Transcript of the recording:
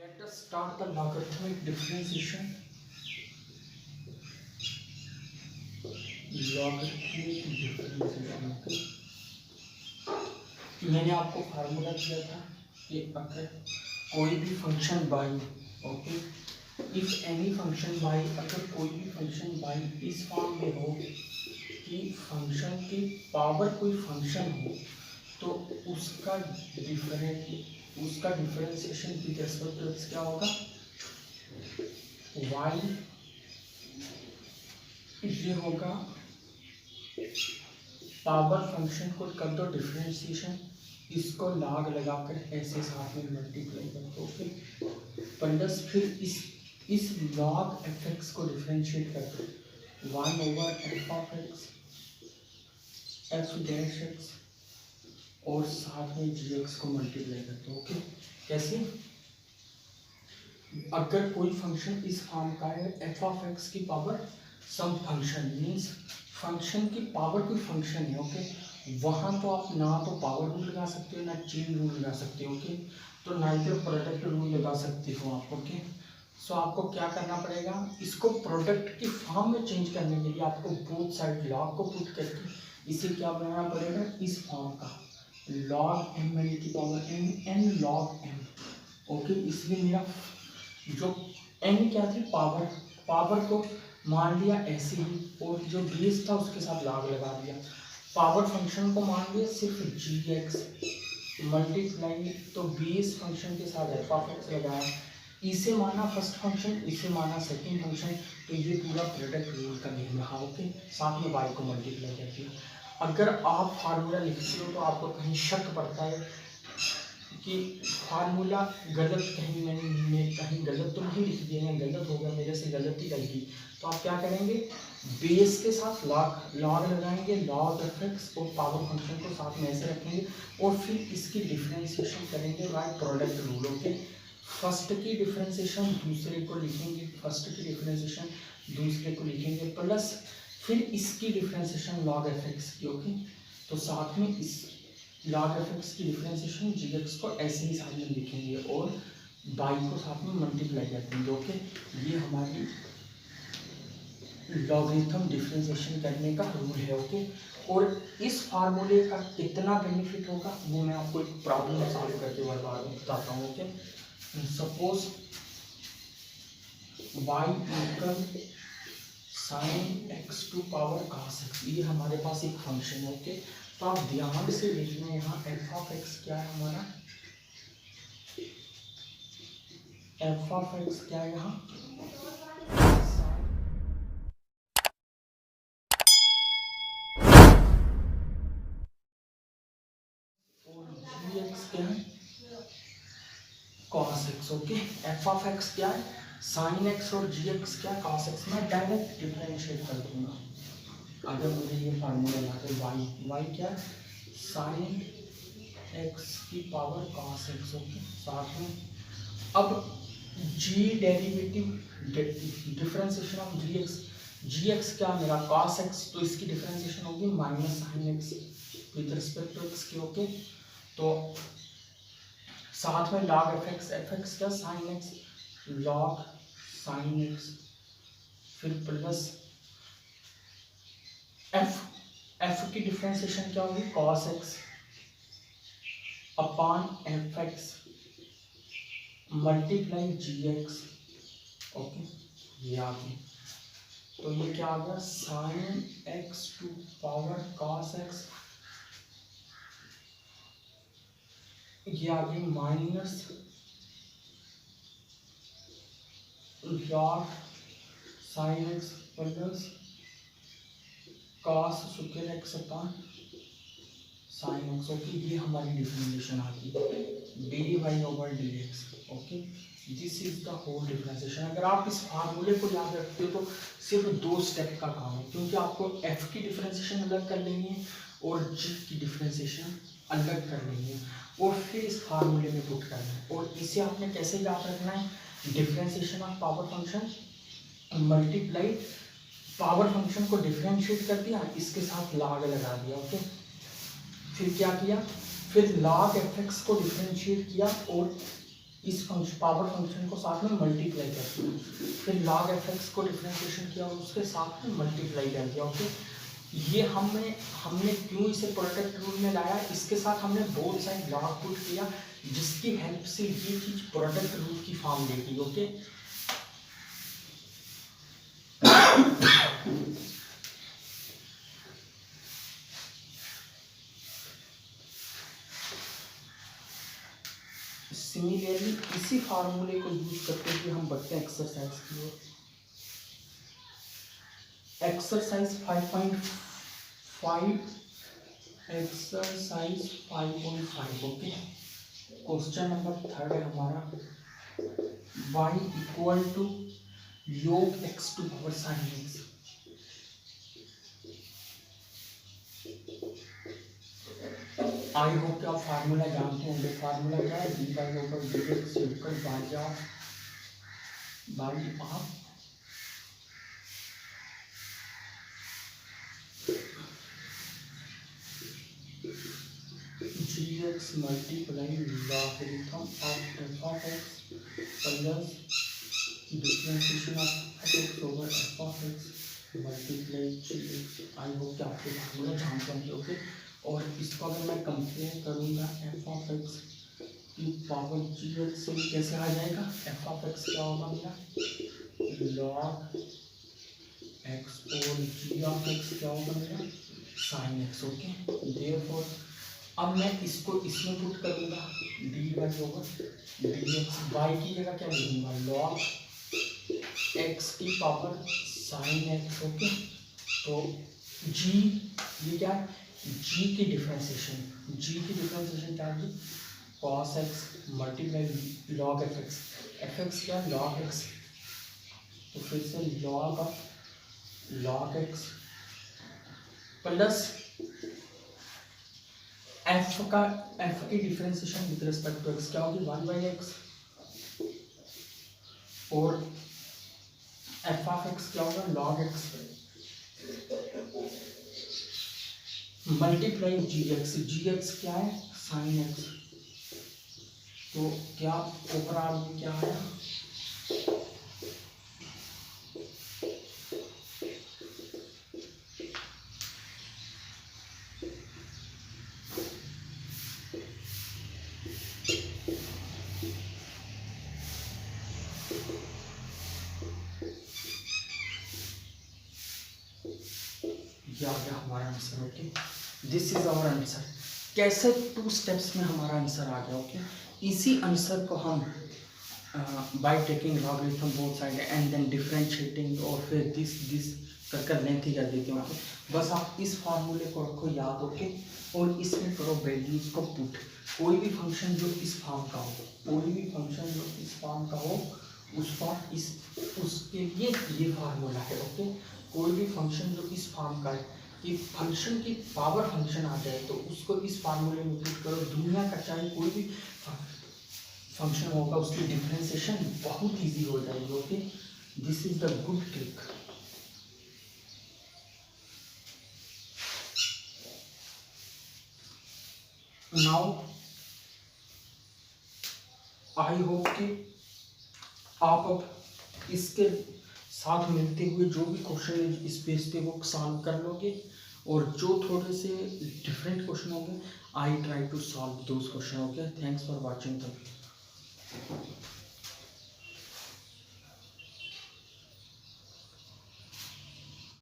Let us start the logarithmic differentiation. Logarithmic differentiation. मैंने आपको formula दिया था कि अगर कोई भी function by okay if any function by अगर कोई भी फंक्शन बाई इस फॉर्म में हो कि फंक्शन की पावर कोई फंक्शन हो तो उसका differentiation with respect to x क्या होगा y ये होगा पावर फंक्शन को कर दो डिफरेंशिएशन इसको लॉग लगाकर ऐसे साथ में मल्टीप्लाई कर दो फिर प्लस फिर इस लॉग एफ एक्स को डिफरेंशिएट कर दो one over f of x F dash x और साथ में जी एक्स को मल्टीप्लाई कर दो ओके कैसे अगर कोई फंक्शन इस फॉर्म का है एफ ऑफ एक्स की पावर सम फंक्शन मीन्स फंक्शन की पावर कोई फंक्शन है ओके वहाँ तो आप ना तो पावर रूल लगा सकते हो ना चेन रूल लगा सकते हो ओके तो ना ही प्रोडक्ट रूल लगा सकते हो आप ओके सो आपको क्या करना पड़ेगा इसको प्रोडक्ट की फॉर्म में चेंज करने के लिए आपको बोथ साइड लॉग को पुट करके इसे क्या बनाना पड़ेगा इस फॉर्म का लॉग एम एन की power n n log m okay इसलिए मेरा जो एन क्या थी पावर को मान लिया ऐसे ही और जो बेस था उसके साथ लॉग लगा दिया पावर फंक्शन को मान लिया सिर्फ जी एक्स मल्टीप्लाई तो बेस फंक्शन के साथ एफ ऑफ एक्स लगाया इसे माना फर्स्ट फंक्शन इसे माना सेकंड फंक्शन तो ये पूरा प्रोडक्ट रूल का नियम रहा ओके साथ में वाई को मल्टीप्लाई कर दिया अगर आप फार्मूला लिखते हो तो आपको कहीं शक पड़ता है कि फार्मूला गलत कहीं मैंने कहीं गलत तो नहीं लिख दिया है गलत हो गया मेरे से गलती लगी तो आप क्या करेंगे बेस के साथ लॉग लगाएंगे लॉग एफ एक्स और पावर फंक्शन को साथ में ऐसे रखेंगे और फिर इसकी डिफरेंशिएशन करेंगे by product rule okay first की डिफरेंशिएशन दूसरे को लिखेंगे फर्स्ट की डिफरेंशिएशन दूसरे को लिखेंगे प्लस फिर इसकी डिफरेंशिएशन लॉग एफ एक्स की ओके तो साथ में इस लॉग एफ एक्स की डिफरेंशिएशन जी एक्स को ऐसे ही साथ में लिखेंगे और बाई को साथ में मल्टीप्लाई कर देंगे ओके ये हमारी लॉगरिथम डिफरेंशिएशन करने का रूल है ओके और इस फार्मूले का कितना बेनिफिट होगा वो मैं आपको एक प्रॉब्लम सॉल्व करके बताता हूँ okay suppose y equal sine x to power cos x ये हमारे पास एक फंक्शन है ओके तो आप ध्यान से देखना यहाँ एफ ऑफ एक्स क्या है हमारा एफ ऑफ एक्स क्या है यहाँ और जी एक्स क्या है cos x okay F of x क्या है साइन एक्स और जी एक्स क्या है cos x मैं डायरेक्ट डिफरेंशिएट कर दूंगा अगर मुझे ये फार्मूला ला के y क्या है साइन एक्स की पावर cos x ओके साथ में अब g derivative differentiation of g x क्या मेरा cos x तो इसकी डिफरेंशिएशन होगी minus sine x with respect to x के ओके तो साथ में log एफ एक्स क्या sine x log sine x फिर प्लस एफ की डिफरेंशिएशन क्या होगी cos x upon f x multiply g x okay ये आ गई तो ये क्या आ गया sine x to power cos x ये आ गई minus log sine x plus cos square x upon sine x okay ये हमारी डिफरेंशिएशन आ गई d y over d x okay this is the whole differentiation अगर आप इस फार्मूले को याद रखते हो तो सिर्फ 2 स्टेप का काम है क्योंकि आपको एफ की डिफरेंशिएशन अलग कर लेनी है और जी की डिफरेंशिएशन अलग कर लेनी है और फिर इस फार्मूले में पुट करना है और इसे आपने कैसे याद रखना है differentiation of power function multiply power function को डिफरेंशिएट कर दिया इसके साथ लॉग लगा दिया ओके फिर क्या किया फिर log एफ एक्स को डिफरेंशिएट किया और इस फंक्शन पावर फंक्शन को साथ में मल्टीप्लाई करते हैं, फिर log fx को डिफरेंशिएशन किया और उसके साथ में मल्टीप्लाई कर दिया। ओके, ये हमने क्यों इसे प्रोडक्ट रूल में लाया, इसके साथ हमने बोथ साइड log पुट किया, जिसकी हेल्प से ये चीज प्रोडक्ट रूल की फॉर्म देगी। ओके, सिमिलरली इसी फार्मूले को यूज करते हुए हम बढ़ते हैं एक्सरसाइज की ओर। Exercise 5.5, exercise 5.5। Okay, question number 3 है हमारा, y equal to log x to power sin x। I hope कि आप फार्मूला जानते होंगे। फार्मूला क्या है, d by over d x equal by of g x multiply logarithm of f of x plus differentiation of f x over f of x multiply g x. I hope कि आपके formula जानते होंगे। Okay, और इसको अगर मैं compare करूँगा F of x की पावर जी एक्स से कैसे आ जाएगा, एफ ऑफ एक्स क्या होगा मेरा लॉग एक्स और जी ऑफ एक्स क्या होगा मेरा साइन एक्स। ओके, देयरफॉर अब मैं इसको इसमें पुट करूँगा d by over d x, y की जगह क्या लिखूँगा लॉग एक्स की पावर साइन एक्स। ओके, तो जी ये क्या है, जी की डिफरेंशिएशन क्या है cos x multiply log f x क्या है लॉग एक्स, तो फिर से लॉग एक्स प्लस एफ की differentiation with respect to x क्या होगी 1/x, और एफ ऑफ एक्स क्या होगा log x multiply g x क्या है साइन एक्स। तो क्या ओवरऑल में क्या आया, ये आ गया हमारा answer. Okay, this is our answer. कैसे 2 स्टेप्स में हमारा आंसर आ गया। ओके, इसी आंसर को हम by taking logarithm both side and then differentiating और फिर दिस कर लेंथी कर देते हैं। ओके, बस आप इस फार्मूले को रखो याद। ओके, और इसमें करो वैल्यूज को पुट। कोई भी फंक्शन जो इस फॉर्म का हो, उसके लिए ये फार्मूला है। ओके, कोई भी फंक्शन जो इस फॉर्म का है कि फंक्शन की पावर फंक्शन आ जाए तो उसको इस फार्मूले में पुट करो। दुनिया का चाहे कोई भी फंक्शन होगा उसकी डिफरेंशिएशन बहुत इजी हो जाएगी। Okay, this is the good trick. Now I hope कि आप अब इसके साथ मिलते हुए जो भी क्वेश्चन इस पेज पे वो सॉल्व कर लोगे, और जो थोड़े से डिफरेंट क्वेश्चन होंगे I try to solve those questions. Okay, thanks for watching the video.